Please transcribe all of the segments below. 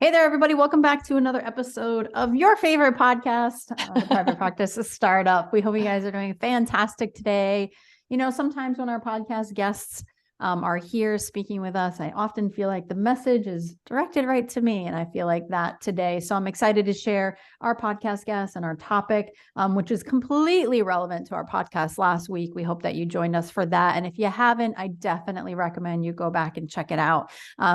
Hey there, everybody. Welcome back to another episode of your favorite podcast, the Private Practice Startup. We hope you guys are doing fantastic today. You know, sometimes when our podcast guests are here speaking with us, I often feel like the message is directed right to me. And I feel like that today. So I'm excited to share our podcast guest and our topic, which is completely relevant to our podcast last week. We hope that you joined us for that. And if you haven't, I definitely recommend you go back and check it out.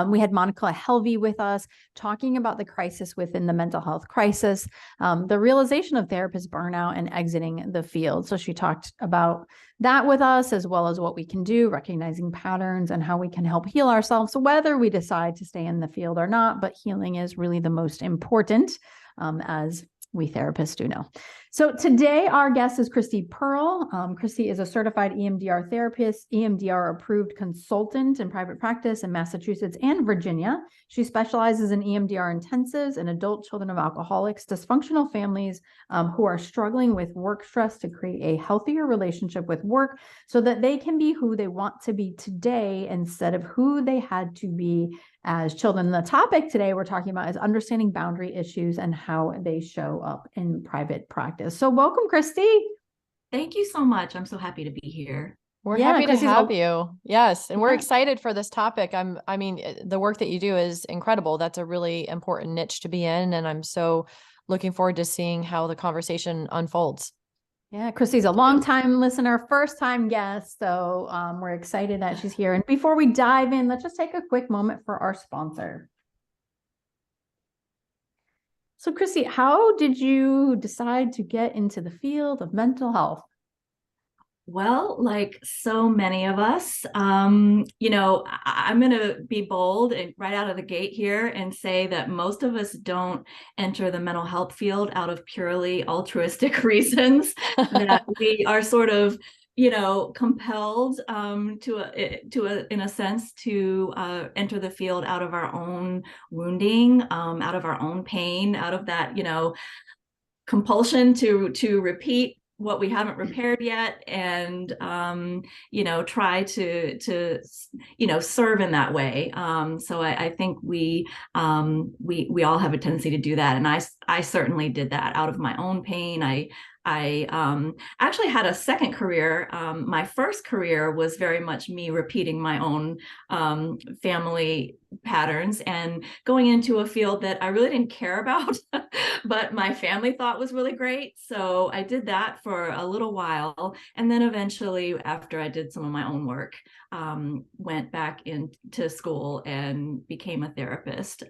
We had Monica Helvey with us talking about the crisis within the mental health crisis, the realization of therapist burnout and exiting the field. So she talked about that with us, as well as what we can do, recognizing patterns and how we can help heal ourselves, whether we decide to stay in the field or not. But healing is really the most important, as we therapists do know. So today our guest is Christie Pearl. Christie is a certified EMDR therapist, EMDR approved consultant in private practice in Massachusetts and Virginia. She specializes in EMDR intensives in adult children of alcoholics, dysfunctional families who are struggling with work stress to create a healthier relationship with work so that they can be who they want to be today instead of who they had to be as children. The topic today we're talking about is understanding boundary issues and how they show up in private practice. So welcome, Christie. Thank you so much. I'm so happy to be here. We're happy to have you. Yes. And we're excited for this topic. The work that you do is incredible. That's a really important niche to be in. And I'm so looking forward to seeing how the conversation unfolds. Yeah, Christie's a long-time listener, first-time guest. So we're excited that she's here. And before we dive in, let's just take a quick moment for our sponsor. So Christie, how did you decide to get into the field of mental health? Well, like so many of us, I'm going to be bold and right out of the gate here and say that most of us don't enter the mental health field out of purely altruistic reasons, that we are sort of compelled in a sense to enter the field out of our own wounding, out of our own pain, out of that compulsion to repeat what we haven't repaired yet, and try to serve in that way. So I think we all have a tendency to do that, and I certainly did that out of my own pain. I actually had a second career. My first career was very much me repeating my own family patterns and going into a field that I really didn't care about, but my family thought was really great. So I did that for a little while. And then eventually, after I did some of my own work, went back into school and became a therapist.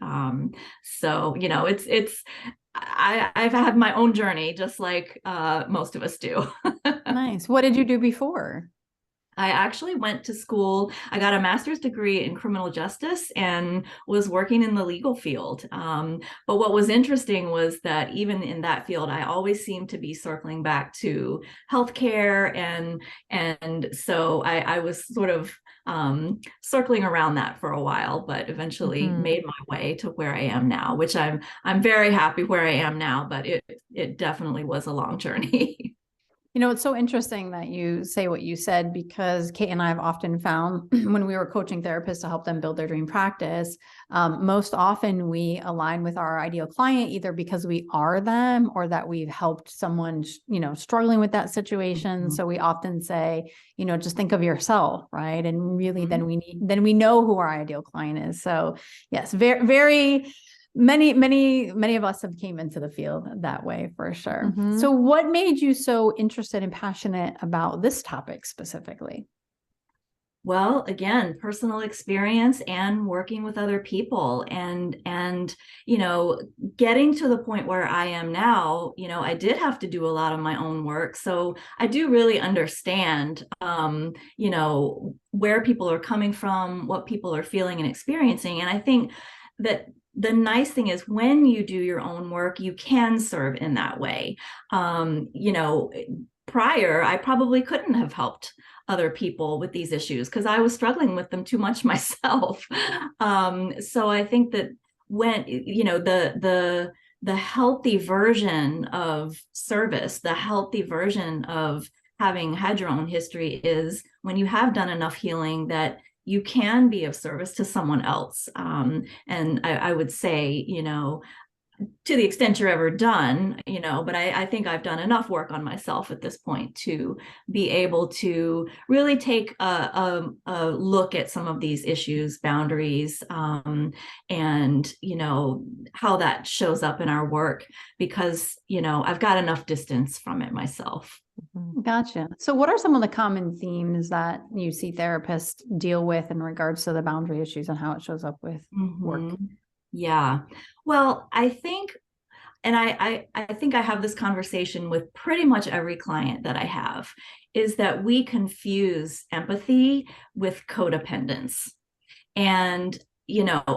I've had my own journey, just like most of us do. Nice. What did you do before? I actually went to school. I got a master's degree in criminal justice and was working in the legal field. But what was interesting was that even in that field, I always seemed to be circling back to healthcare. And so I was sort of circling around that for a while, but eventually made my way to where I am now, which I'm very happy where I am now, but it definitely was a long journey. You know, it's so interesting that you say what you said, because Kate and I have often found when we were coaching therapists to help them build their dream practice, most often we align with our ideal client, either because we are them or that we've helped someone, struggling with that situation. So we often say, just think of yourself, right? And really then we know who our ideal client is. So yes, very, very many of us have came into the field that way, for sure. So what made you so interested and passionate about this topic specifically? Well, again, personal experience and working with other people, and getting to the point where I am now, I did have to do a lot of my own work. So I do really understand where people are coming from, what people are feeling and experiencing. And I think that the nice thing is when you do your own work, you can serve in that way. Prior, I probably couldn't have helped other people with these issues because I was struggling with them too much myself. So I think that when, the healthy version of service, the healthy version of having had your own history is when you have done enough healing that you can be of service to someone else. And I would say, to the extent you're ever done, but I think I've done enough work on myself at this point to be able to really take a look at some of these issues, boundaries, and, how that shows up in our work, because, I've got enough distance from it myself. Gotcha. So what are some of the common themes that you see therapists deal with in regards to the boundary issues and how it shows up with work? Yeah. Well, I think, and I think I have this conversation with pretty much every client that I have, is that we confuse empathy with codependence. And,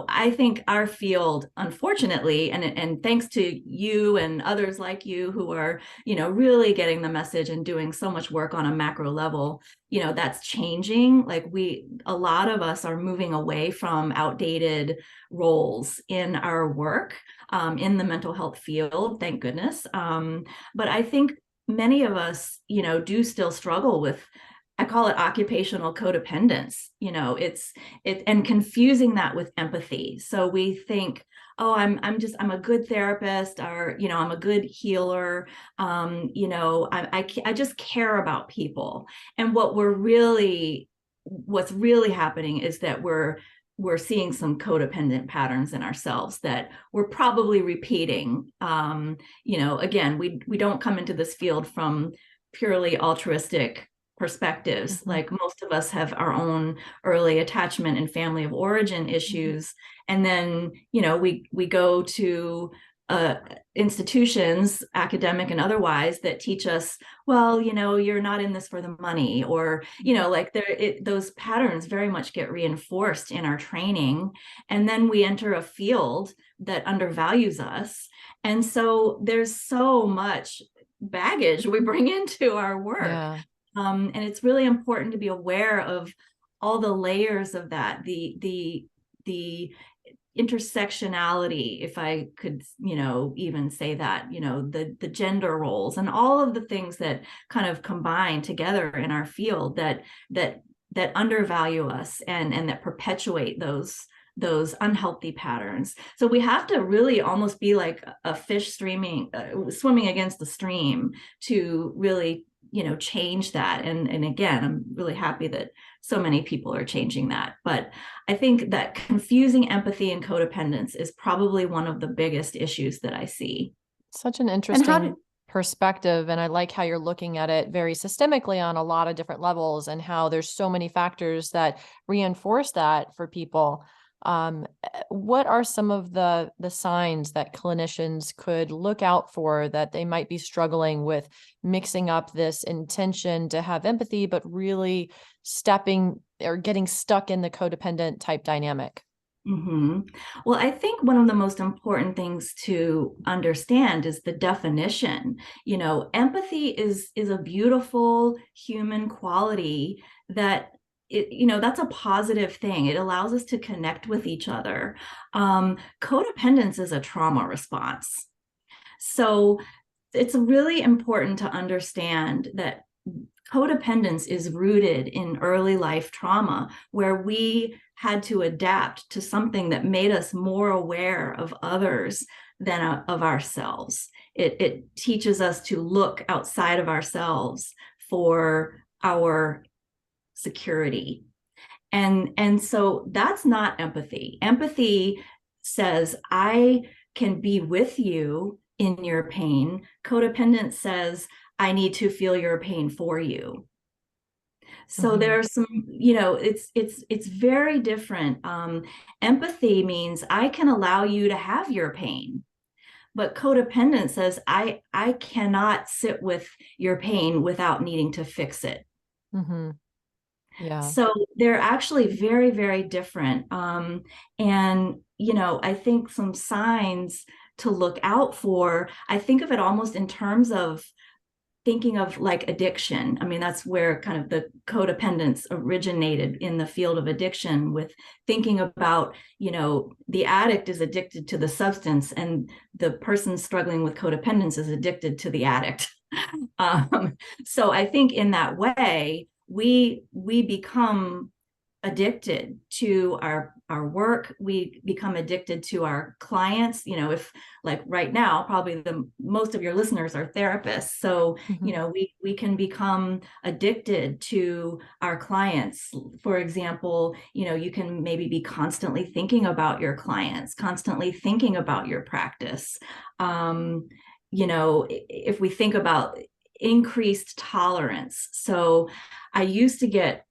I think our field, unfortunately, and thanks to you and others like you who are, really getting the message and doing so much work on a macro level, that's changing. Like a lot of us are moving away from outdated roles in our work, in the mental health field, thank goodness. But I think many of us, do still struggle with, I call it occupational codependence, and confusing that with empathy. So we think, oh, I'm a good therapist, or, I'm a good healer. I just care about people. And what's really happening is that we're seeing some codependent patterns in ourselves that we're probably repeating. Again, we don't come into this field from purely altruistic perspectives. Mm-hmm. Like most of us have our own early attachment and family of origin issues. And then, we go to institutions, academic and otherwise, that teach us, well, you're not in this for the money, or, those patterns very much get reinforced in our training. And then we enter a field that undervalues us. And so there's so much baggage we bring into our work. Yeah. And it's really important to be aware of all the layers of that, the intersectionality, if I could, even say that, the gender roles and all of the things that kind of combine together in our field that undervalue us and that perpetuate those unhealthy patterns. So we have to really almost be like a fish swimming against the stream to really, change that. And again, I'm really happy that so many people are changing that. But I think that confusing empathy and codependence is probably one of the biggest issues that I see. Such an interesting perspective. And I like how you're looking at it very systemically on a lot of different levels, and how there's so many factors that reinforce that for people. What are some of the signs that clinicians could look out for that they might be struggling with mixing up this intention to have empathy, but really stepping or getting stuck in the codependent type dynamic? Mm-hmm. Well, I think one of the most important things to understand is the definition. Empathy is a beautiful human quality that that's a positive thing. It allows us to connect with each other. Codependence is a trauma response. So it's really important to understand that codependence is rooted in early life trauma, where we had to adapt to something that made us more aware of others than of ourselves. It teaches us to look outside of ourselves for our security. And so that's not empathy. Empathy says, I can be with you in your pain. Codependence says, I need to feel your pain for you. So there are some, it's very different. Empathy means I can allow you to have your pain. But codependence says, I cannot sit with your pain without needing to fix it. Mm-hmm. Yeah. So they're actually very, very different. And, I think some signs to look out for, I think of it almost in terms of thinking of like addiction. I mean, that's where kind of the codependence originated in the field of addiction, with thinking about, the addict is addicted to the substance and the person struggling with codependence is addicted to the addict. So I think in that way, we become addicted to our work. We become addicted to our clients. You know, if like right now, probably the most of your listeners are therapists. So, you know, we can become addicted to our clients. For example, you know, you can maybe be constantly thinking about your clients, constantly thinking about your practice. You know, if we think about increased tolerance. So I used to get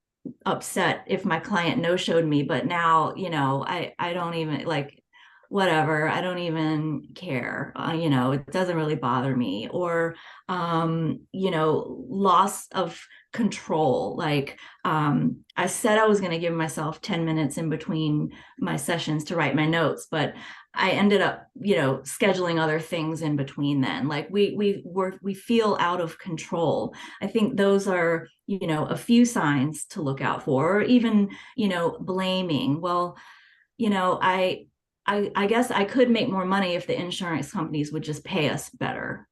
upset if my client no-showed me, but now, you know, I don't even like, whatever, I don't even care. You know, it doesn't really bother me. Or you know, loss of control. Like I said I was going to give myself 10 minutes in between my sessions to write my notes, but I ended up, you know, scheduling other things in between then. Like we feel out of control. I think those are, you know, a few signs to look out for. Or even, you know, blaming. Well, you know, I guess I could make more money if the insurance companies would just pay us better.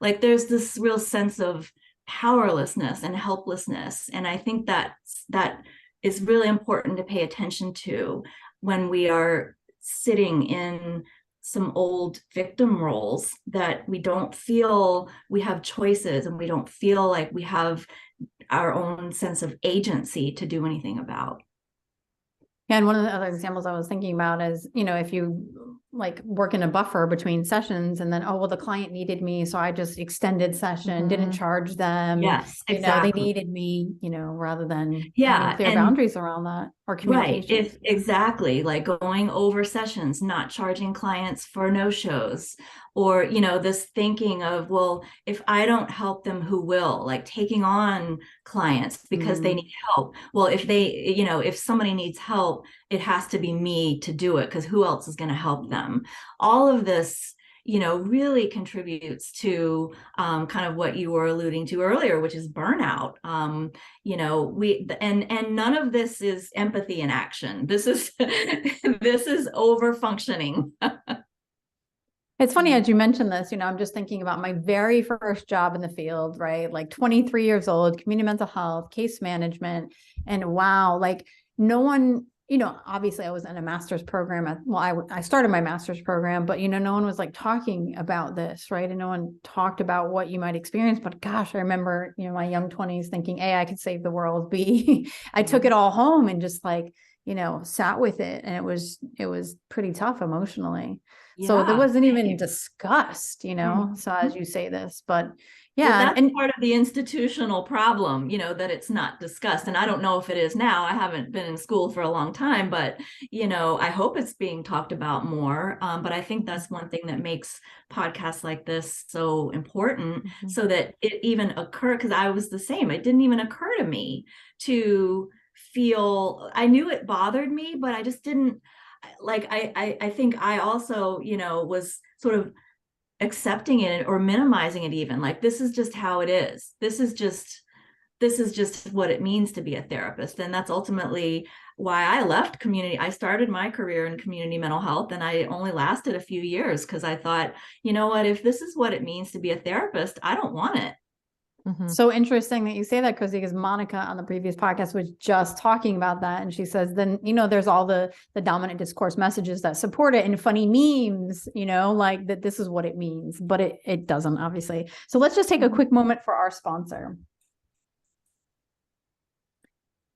Like there's this real sense of powerlessness and helplessness. And I think that is really important to pay attention to when we are sitting in some old victim roles, that we don't feel we have choices and we don't feel like we have our own sense of agency to do anything about. Yeah, and one of the other examples I was thinking about is, you know, if you like work in a buffer between sessions and then, oh, well, the client needed me, so I just extended session, didn't charge them. Yes, you exactly. know, they needed me, you know, rather than Yeah, having clear boundaries around that or communication. Right. If exactly, like going over sessions, not charging clients for no shows, or, you know, this thinking of, well, if I don't help them, who will? Like taking on clients because they need help. Well, if they, you know, if somebody needs help, it has to be me to do it because who else is going to help them? All of this, you know, really contributes to kind of what you were alluding to earlier, which is burnout. You know, and none of this is empathy in action. This is this is over functioning. It's funny as you mentioned this, you know, I'm just thinking about my very first job in the field, right? Like 23 years old, community mental health, case management. And wow, like no one, you know, obviously I was in a master's program. I started my master's program, but, you know, no one was like talking about this, right? And no one talked about what you might experience. But gosh, I remember, you know, my young 20s thinking, A, I could save the world. B, I took it all home and just like, you know, sat with it. And it was pretty tough emotionally. So there wasn't even discussed, you know, so as you say this, but yeah. Well, that's part of the institutional problem, you know, that it's not discussed. And I don't know if it is now. I haven't been in school for a long time, but, you know, I hope it's being talked about more. But I think that's one thing that makes podcasts like this so important, so that it even occurred, because I was the same. It didn't even occur to me to feel, I knew it bothered me, but I just didn't, like, I think I also, you know, was sort of accepting it or minimizing it, even like, this is just how it is. This is just what it means to be a therapist. And that's ultimately why I left community. I started my career in community mental health, and I only lasted a few years because I thought, you know what, if this is what it means to be a therapist, I don't want it. So interesting that you say that, Christie, because Monica on the previous podcast was just talking about that. And she says, then, you know, there's all the dominant discourse messages that support it and funny memes, you know, like that this is what it means, but it doesn't, obviously. So let's just take a quick moment for our sponsor.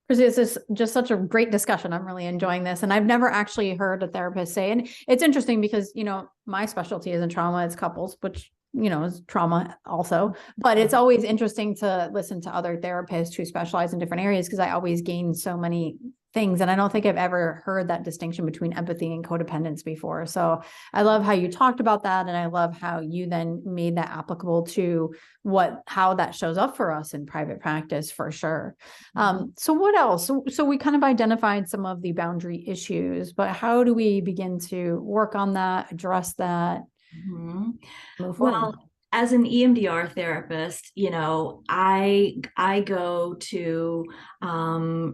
Christie, this is just such a great discussion. I'm really enjoying this. And I've never actually heard a therapist say, and it's interesting because, you know, my specialty isn't trauma, it's couples, which, you know, is trauma also, but it's always interesting to listen to other therapists who specialize in different areas, because I always gain so many things. And I don't think I've ever heard that distinction between empathy and codependence before. So I love how you talked about that. And I love how you then made that applicable to how that shows up for us in private practice, for sure. So what else? So we kind of identified some of the boundary issues, but how do we begin to work on that, address that? Well, as an EMDR therapist, you know, I go to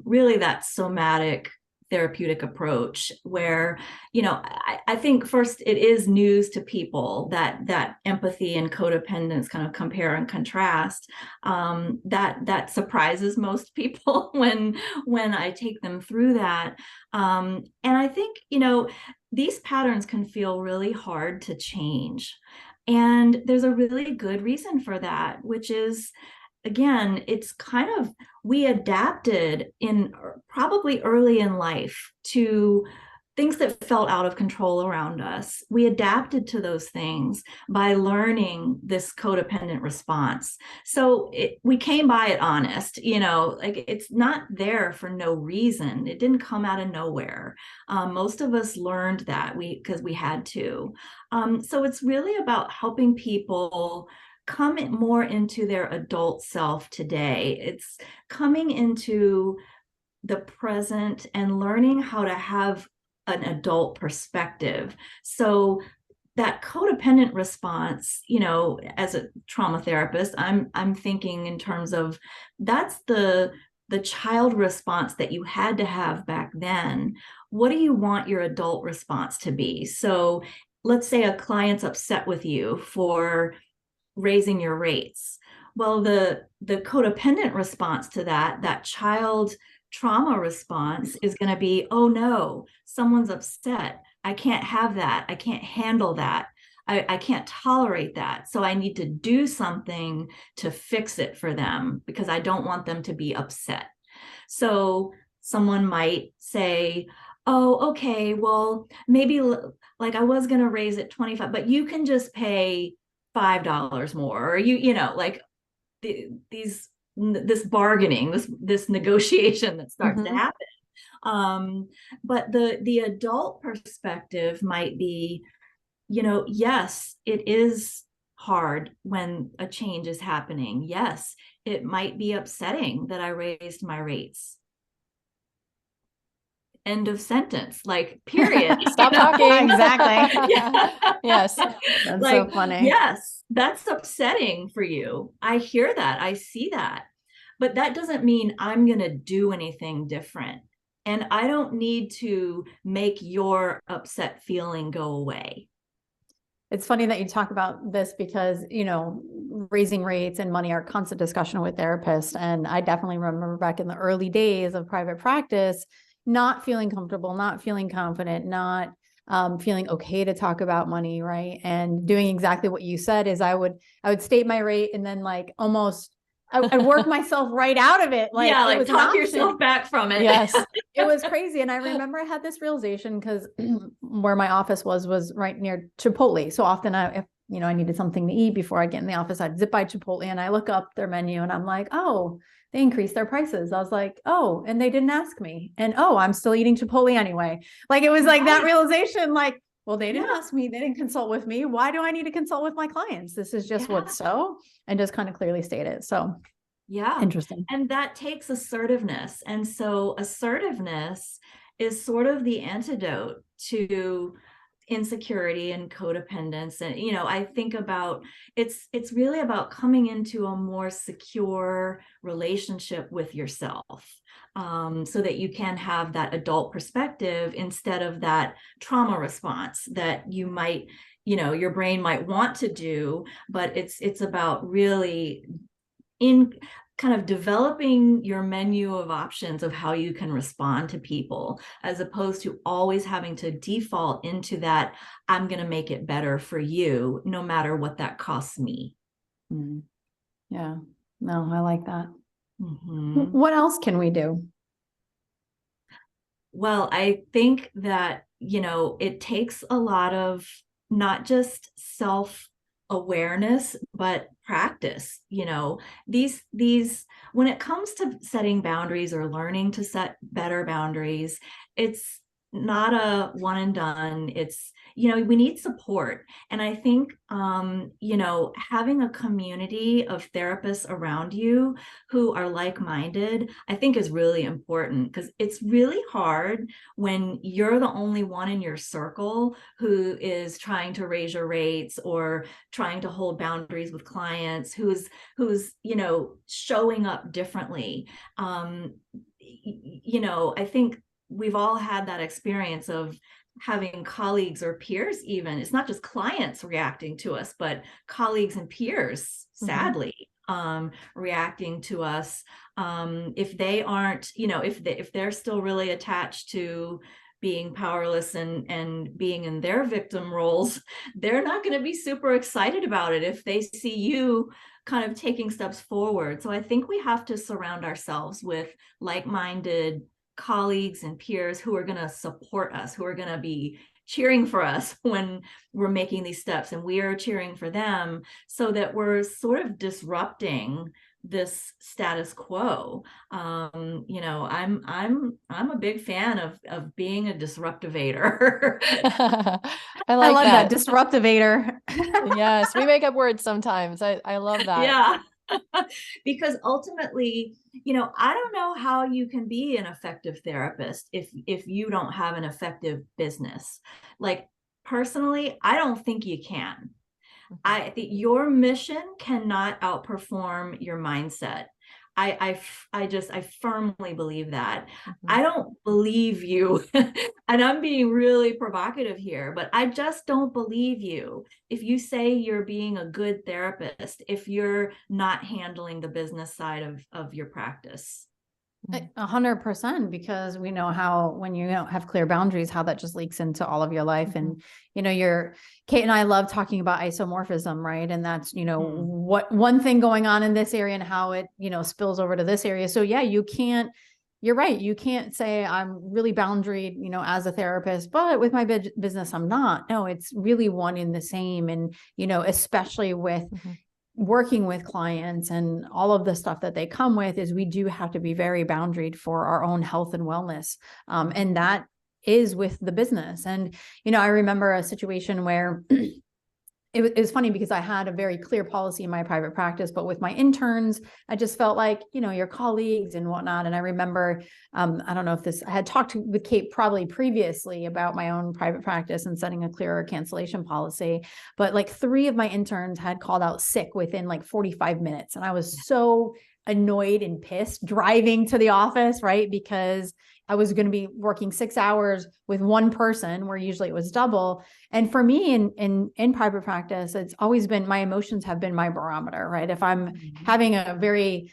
really that somatic therapeutic approach where, I think first it is news to people that empathy and codependence kind of compare and contrast. That surprises most people when I take them through that. And I think, these patterns can feel really hard to change. And there's a really good reason for that, which is, again, it's kind of, we adapted in probably early in life to things that felt out of control around us. We adapted to those things by learning this codependent response. So we came by it honest, like it's not there for no reason. It didn't come out of nowhere. Most of us learned that because we had to. So it's really about helping people come more into their adult self today. It's coming into the present and learning how to have an adult perspective. So that codependent response, as a trauma therapist, I'm thinking in terms of that's the child response that you had to have back then. What do you want your adult response to be? So let's say a client's upset with you for raising your rates. Well, the codependent response to that child trauma response is going to be, oh no, someone's upset. I can't have that. I can't handle that. I can't tolerate that. So I need to do something to fix it for them because I don't want them to be upset. So someone might say, oh, okay, well, maybe like I was going to raise it 25, but you can just pay $5 more, or like this bargaining, this negotiation that starts to happen. But the adult perspective might be, yes, it is hard when a change is happening. Yes, it might be upsetting that I raised my rates. End of sentence, like period. Stop talking. Exactly. Yes. That's like, so funny. yes, that's upsetting for you. I hear that. I see that. But that doesn't mean I'm going to do anything different. And I don't need to make your upset feeling go away. It's funny that you talk about this because, raising rates and money are a constant discussion with therapists. And I definitely remember back in the early days of private practice, not feeling comfortable, not feeling confident, not feeling okay to talk about money, right? And doing exactly what you said is I would state my rate and then like almost I'd work myself right out of it. Like, yeah, it like was talk yourself back from it. Yes. It was crazy. And I remember I had this realization because where my office was right near Chipotle. So often if I needed something to eat before I get in the office, I'd zip by Chipotle and I look up their menu and I'm like, oh, they increased their prices. I was like, oh, and they didn't ask me. And oh, I'm still eating Chipotle anyway. Like, it was like that realization, like, well, they didn't ask me. They didn't consult with me. Why do I need to consult with my clients? This is just what's so, and just kind of clearly state it. So yeah, interesting. And that takes assertiveness. And so assertiveness is sort of the antidote to insecurity and codependence. And I think about it's really about coming into a more secure relationship with yourself, so that you can have that adult perspective instead of that trauma response that you might, your brain might want to do. But it's about really in kind of developing your menu of options of how you can respond to people, as opposed to always having to default into that, I'm going to make it better for you, no matter what that costs me. Yeah, no, I like that. Mm-hmm. What else can we do? Well, I think that, it takes a lot of not just self-awareness, but practice. These when it comes to setting boundaries or learning to set better boundaries, it's not a one and done. It's, we need support. And I think, having a community of therapists around you who are like-minded, I think is really important, because it's really hard when you're the only one in your circle who is trying to raise your rates or trying to hold boundaries with clients, who's showing up differently. I think we've all had that experience of having colleagues or peers, even, it's not just clients reacting to us, but colleagues and peers, sadly, reacting to us. If they aren't, if they're still really attached to being powerless and being in their victim roles, they're not going to be super excited about it if they see you kind of taking steps forward. So I think we have to surround ourselves with like-minded colleagues and peers who are going to support us, who are going to be cheering for us when we're making these steps, and we are cheering for them, so that we're sort of disrupting this status quo. I'm a big fan of being a disruptivator. I love that. that, disruptivator. Yes, we make up words sometimes. I love that. Yeah. Because ultimately, I don't know how you can be an effective therapist if you don't have an effective business. Like, personally, I don't think you can. I think your mission cannot outperform your mindset. I firmly believe that. I don't believe you, and I'm being really provocative here, but I just don't believe you if you say you're being a good therapist, if you're not handling the business side of your practice. 100%, because we know how, when you don't have clear boundaries, how that just leaks into all of your life. And, Kate and I love talking about isomorphism, right? And that's, what one thing going on in this area and how it, spills over to this area. So yeah, you're right. You can't say I'm really boundaried, as a therapist, but with my business, I'm not. No, it's really one in the same. And, especially with working with clients and all of the stuff that they come with, is we do have to be very boundaried for our own health and wellness. And that is with the business. And, I remember a situation where it was funny, because I had a very clear policy in my private practice, but with my interns, I just felt like, your colleagues and whatnot. And I remember, I don't know if I had talked with Kate probably previously about my own private practice and setting a clearer cancellation policy, but like 3 of my interns had called out sick within like 45 minutes. And I was so annoyed and pissed driving to the office, right? Because I was going to be working 6 hours with one person, where usually it was double. And for me in private practice, it's always been, my emotions have been my barometer, right? If I'm having a very,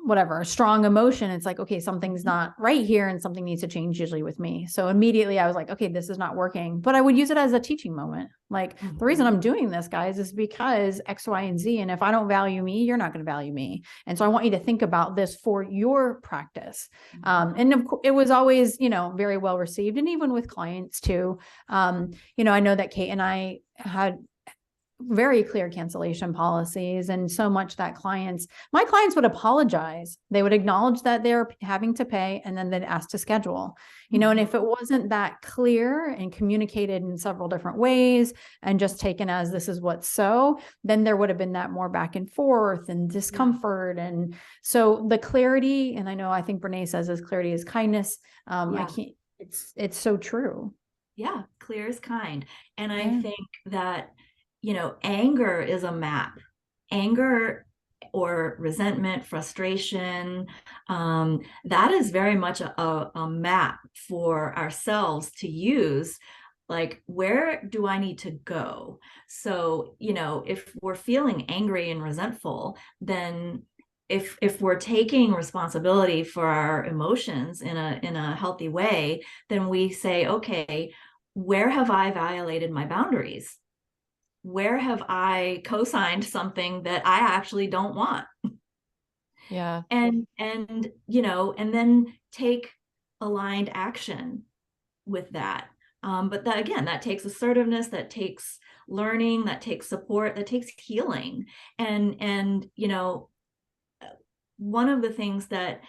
whatever, strong emotion, it's like, okay, something's not right here and something needs to change, usually with me. So immediately I was like, okay, this is not working, but I would use it as a teaching moment. Like, the reason I'm doing this, guys, is because X, Y, and Z. And if I don't value me, you're not going to value me. And so I want you to think about this for your practice. And of course, it was always, very well received. And even with clients too, I know that Kate and I had very clear cancellation policies, and so much that my clients would apologize. They would acknowledge that they're having to pay, and then they'd ask to schedule, and if it wasn't that clear and communicated in several different ways and just taken as this is what's so, then there would have been that more back and forth and discomfort. And so the clarity, and I think Brene says this, clarity is kindness. It's so true. Yeah. Clear is kind. And I think that, anger is a map. Anger or resentment, frustration, that is very much a map for ourselves to use. Like, where do I need to go? So, if we're feeling angry and resentful, then if we're taking responsibility for our emotions in a healthy way, then we say, okay, where have I violated my boundaries? Where have I co-signed something that I actually don't want? Yeah. And then take aligned action with that. But that, again, that takes assertiveness, that takes learning, that takes support, that takes healing. And one of the things that,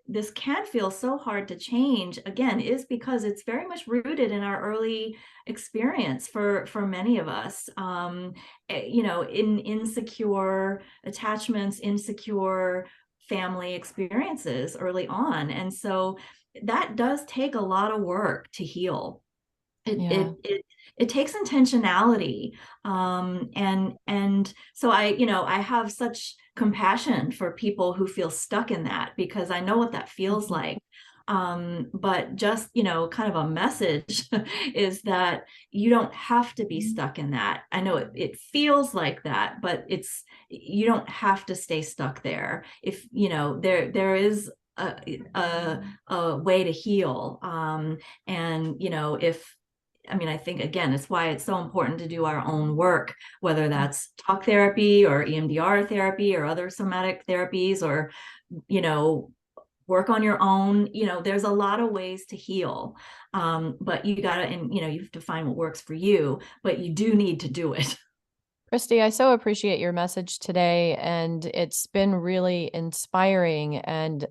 this can feel so hard to change, again, is because it's very much rooted in our early experience for many of us, in insecure attachments, insecure family experiences early on. And so that does take a lot of work to heal. It takes intentionality. And so I have such compassion for people who feel stuck in that, because I know what that feels like. But just, kind of a message is that you don't have to be stuck in that. I know it feels like that, but you don't have to stay stuck there. If, there is a way to heal. And, I think, again, it's why it's so important to do our own work, whether that's talk therapy or EMDR therapy or other somatic therapies, or, work on your own. There's a lot of ways to heal. But you gotta, and, you have to find what works for you, but you do need to do it. Christie, I so appreciate your message today, and it's been really inspiring and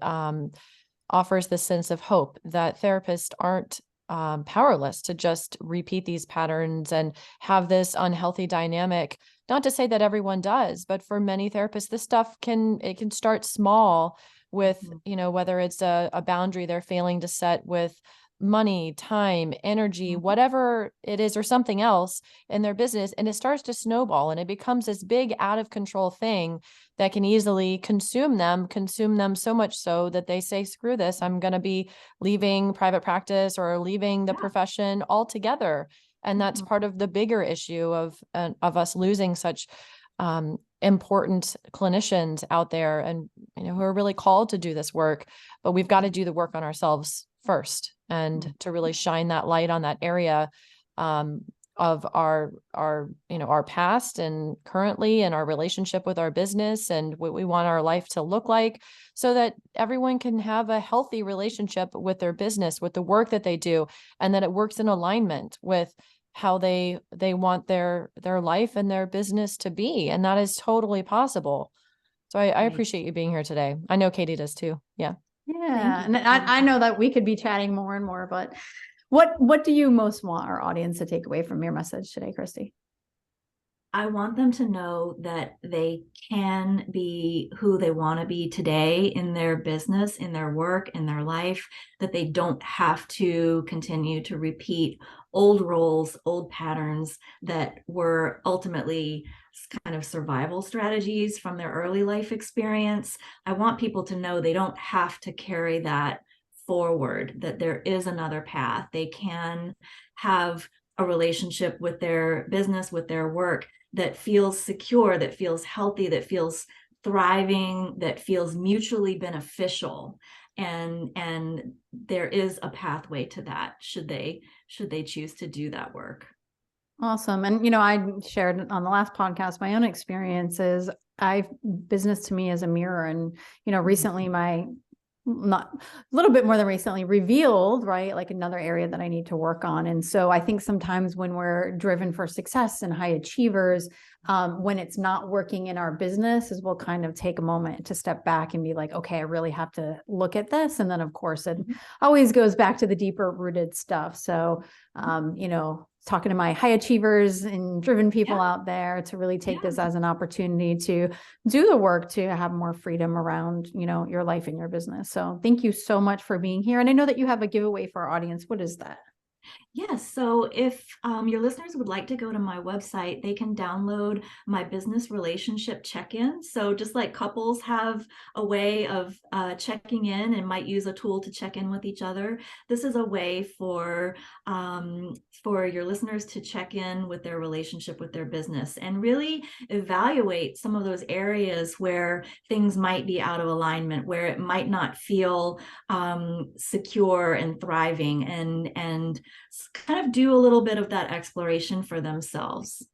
offers the sense of hope that therapists aren't powerless to just repeat these patterns and have this unhealthy dynamic. Not to say that everyone does, but for many therapists, this stuff can start small with, whether it's a boundary they're failing to set with money, time, energy, whatever it is, or something else in their business. And it starts to snowball and it becomes this big out of control thing that can easily consume them so much so that they say, screw this, I'm going to be leaving private practice or leaving the profession altogether. And that's part of the bigger issue of us losing such important clinicians out there, and who are really called to do this work. But we've got to do the work on ourselves first, and to really shine that light on that area of our past and currently, and our relationship with our business and what we want our life to look like, so that everyone can have a healthy relationship with their business, with the work that they do, and that it works in alignment with how they want their life and their business to be. And that is totally possible. So I appreciate you being here today. I know Katie does too. Yeah. Yeah. And I know that we could be chatting more and more, but what do you most want our audience to take away from your message today, Christie? I want them to know that they can be who they want to be today in their business, in their work, in their life, that they don't have to continue to repeat old roles, old patterns that were ultimately kind of survival strategies from their early life experience. I want people to know they don't have to carry that forward, that there is another path. They can have a relationship with their business, with their work, that feels secure, that feels healthy, that feels thriving, that feels mutually beneficial. And there is a pathway to that, should they choose to do that work. Awesome. And, I shared on the last podcast, my own experiences. Business to me is a mirror. And, recently not a little bit more than recently revealed, right? Like another area that I need to work on. And so I think sometimes when we're driven for success and high achievers, when it's not working in our business, is we'll kind of take a moment to step back and be like, okay, I really have to look at this. And then of course it always goes back to the deeper rooted stuff. So, talking to my high achievers and driven people out there, to really take this as an opportunity to do the work to have more freedom around, your life and your business. So thank you so much for being here. And I know that you have a giveaway for our audience. What is that? Yes. So if your listeners would like to go to my website, they can download my business relationship check-in. So just like couples have a way of checking in and might use a tool to check in with each other, this is a way for your listeners to check in with their relationship with their business and really evaluate some of those areas where things might be out of alignment, where it might not feel secure and thriving, and kind of do a little bit of that exploration for themselves.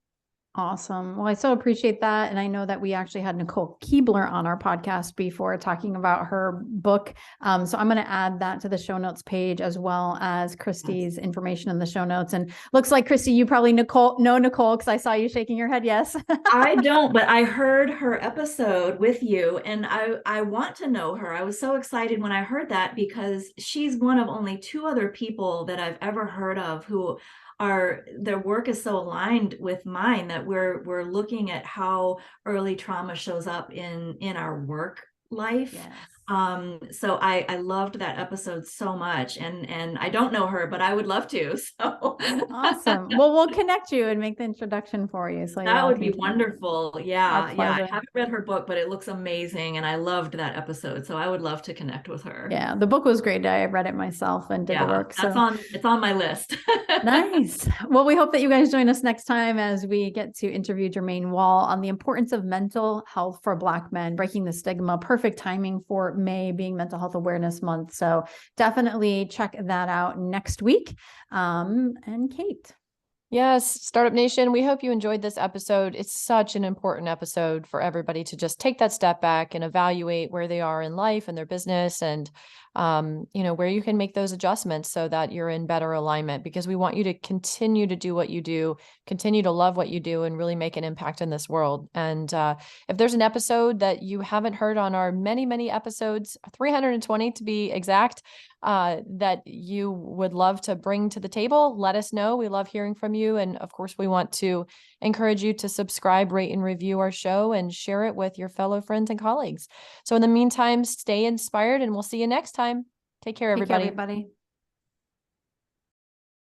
Awesome. Well, I so appreciate that. And I know that we actually had Nicole Keebler on our podcast before talking about her book. So I'm going to add that to the show notes page, as well as Christie's information in the show notes. And looks like, Christie, you probably know Nicole, because I saw you shaking your head. Yes. I don't, but I heard her episode with you, and I want to know her. I was so excited when I heard that, because she's one of only two other people that I've ever heard of who their work is so aligned with mine, that we're looking at how early trauma shows up in our work life. Yes. So I loved that episode so much, and I don't know her, but I would love to. So Awesome. Well, we'll connect you and make the introduction for you. So you that all would can be connect. wonderful. Our Yeah, yeah. I pleasure. haven't read her book, but it looks amazing, and I loved that episode. So I would love to connect with her. Yeah, the book was great. I read it myself and did the work. So It's on my list. nice. Well, we hope that you guys join us next time as we get to interview Jermaine Wall on the importance of mental health for Black men, breaking the stigma. Perfect timing for May being Mental Health Awareness Month. So definitely check that out next week. And Kate. Yes, Startup Nation, we hope you enjoyed this episode. It's such an important episode for everybody to just take that step back and evaluate where they are in life and their business, and where you can make those adjustments so that you're in better alignment, because we want you to continue to do what you do, continue to love what you do, and really make an impact in this world. And if there's an episode that you haven't heard on our many, many episodes, 320 to be exact, that you would love to bring to the table, let us know. We love hearing from you. And of course, we want to encourage you to subscribe, rate, and review our show and share it with your fellow friends and colleagues. So in the meantime, stay inspired, and we'll see you next time. Take care, everybody. Take care, everybody.